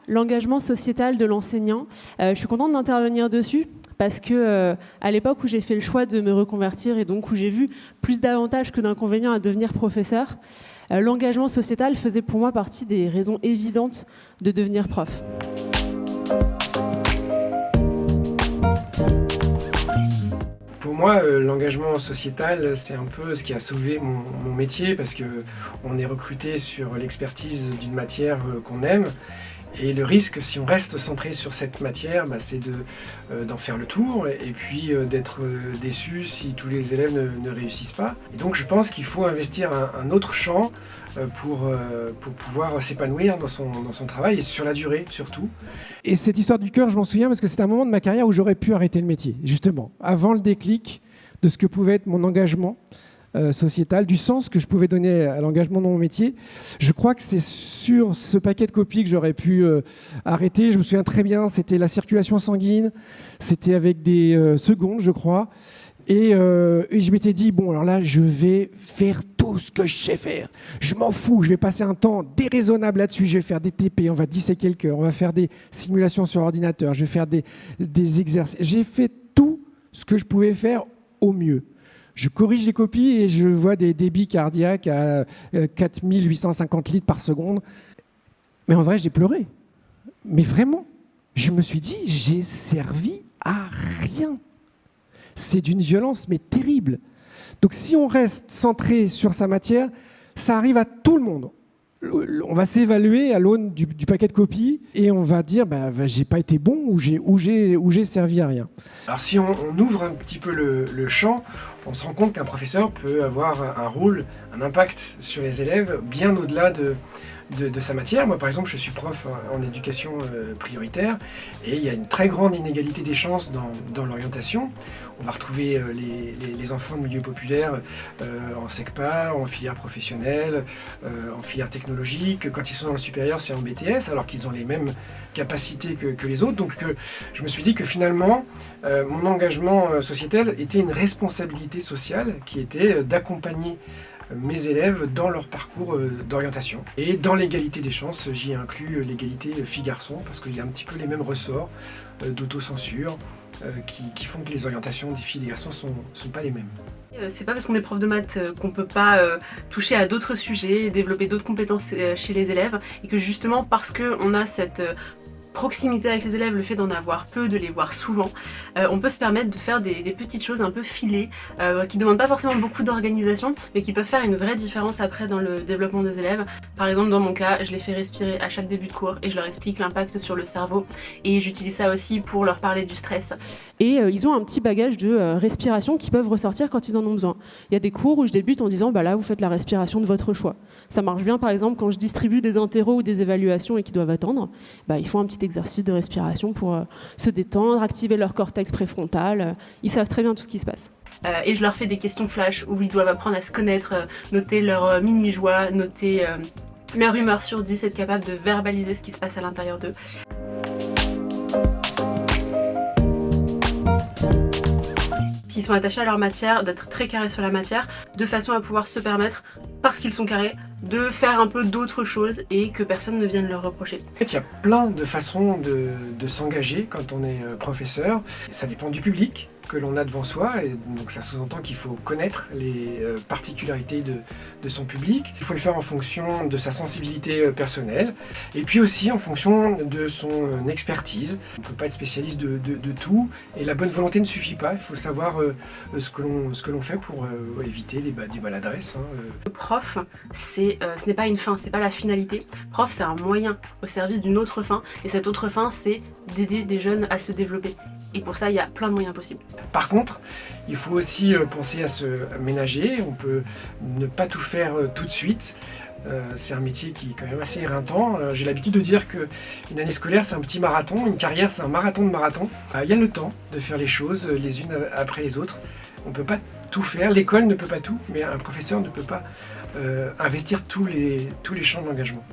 l'engagement sociétal de l'enseignant. Je suis contente d'intervenir dessus parce que à l'époque où j'ai fait le choix de me reconvertir et donc où j'ai vu plus d'avantages que d'inconvénients à devenir professeur, l'engagement sociétal faisait pour moi partie des raisons évidentes de devenir prof. Pour moi, l'engagement sociétal, c'est un peu ce qui a sauvé mon métier parce qu'on est recruté sur l'expertise d'une matière qu'on aime. Et le risque, si on reste centré sur cette matière, c'est d'en faire le tour et puis d'être déçu si tous les élèves ne réussissent pas. Et donc je pense qu'il faut investir un autre champ pour pouvoir s'épanouir dans son travail et sur la durée surtout. Et cette histoire du cœur, je m'en souviens parce que c'était un moment de ma carrière où j'aurais pu arrêter le métier, justement, avant le déclic de ce que pouvait être mon engagement sociétal, du sens que je pouvais donner à l'engagement dans mon métier. Je crois que c'est sur ce paquet de copies que j'aurais pu arrêter. Je me souviens très bien, c'était la circulation sanguine, c'était avec des secondes, je crois. Et je m'étais dit, bon, alors là, je vais faire tout ce que je sais faire. Je m'en fous, je vais passer un temps déraisonnable là-dessus. Je vais faire des TP, on va disséquer le cœur, on va faire des simulations sur ordinateur, je vais faire des exercices. J'ai fait tout ce que je pouvais faire au mieux. Je corrige les copies et je vois des débits cardiaques à 4850 litres par seconde. Mais en vrai, j'ai pleuré. Mais vraiment, je me suis dit, j'ai servi à rien. C'est d'une violence, mais terrible. Donc si on reste centré sur sa matière, ça arrive à tout le monde. On va s'évaluer à l'aune du paquet de copies et on va dire j'ai pas été bon ou j'ai servi à rien. Alors si on ouvre un petit peu le champ, on se rend compte qu'un professeur peut avoir un rôle, un impact sur les élèves bien au-delà de sa matière. Moi par exemple je suis prof en éducation prioritaire et il y a une très grande inégalité des chances dans l'orientation. On va retrouver les enfants de milieux populaires en SECPA, en filière professionnelle, en filière technologique. Quand ils sont dans le supérieur, c'est en BTS, alors qu'ils ont les mêmes capacités que les autres. Donc je me suis dit que finalement, mon engagement sociétal était une responsabilité sociale qui était d'accompagner mes élèves dans leur parcours d'orientation. Et dans l'égalité des chances, j'y inclus l'égalité filles-garçons, parce qu'il y a un petit peu les mêmes ressorts d'autocensure qui font que les orientations des filles et des garçons sont pas les mêmes. C'est pas parce qu'on est prof de maths qu'on peut pas toucher à d'autres sujets, développer d'autres compétences chez les élèves, et que justement parce qu'on a cette proximité avec les élèves, le fait d'en avoir peu, de les voir souvent, on peut se permettre de faire des petites choses un peu filées, qui ne demandent pas forcément beaucoup d'organisation, mais qui peuvent faire une vraie différence après dans le développement des élèves. Par exemple, dans mon cas, je les fais respirer à chaque début de cours et je leur explique l'impact sur le cerveau, et j'utilise ça aussi pour leur parler du stress. Et ils ont un petit bagage de respiration qui peuvent ressortir quand ils en ont besoin. Il y a des cours où je débute en disant là vous faites la respiration de votre choix. Ça marche bien par exemple quand je distribue des interros ou des évaluations et qu'ils doivent attendre, ils font un petit exercice de respiration pour se détendre, activer leur cortex préfrontal. Ils savent très bien tout ce qui se passe. Et je leur fais des questions flash où ils doivent apprendre à se connaître, noter leur mini-joie, noter leur humeur sur 10, être capable de verbaliser ce qui se passe à l'intérieur d'eux. S'ils sont attachés à leur matière, d'être très carrés sur la matière, de façon à pouvoir se permettre, parce qu'ils sont carrés, de faire un peu d'autres choses et que personne ne vienne leur reprocher. En fait, il y a plein de façons de s'engager quand on est professeur. Ça dépend du public que l'on a devant soi, et donc ça sous-entend qu'il faut connaître les particularités de son public. Il faut le faire en fonction de sa sensibilité personnelle, et puis aussi en fonction de son expertise. On ne peut pas être spécialiste de tout, et la bonne volonté ne suffit pas. Il faut savoir ce que l'on fait pour éviter des maladresses. Le prof, ce n'est pas une fin, c'est pas la finalité. Prof, c'est un moyen au service d'une autre fin, et cette autre fin, c'est d'aider des jeunes à se développer. Et pour ça, il y a plein de moyens possibles. Par contre, il faut aussi penser à se ménager. On peut ne pas tout faire tout de suite. C'est un métier qui est quand même assez éreintant. J'ai l'habitude de dire qu'une année scolaire, c'est un petit marathon. Une carrière, c'est un marathon de marathon. Il y a le temps de faire les choses les unes après les autres. On ne peut pas tout faire. L'école ne peut pas tout, mais un professeur ne peut pas investir tous les champs d'engagement.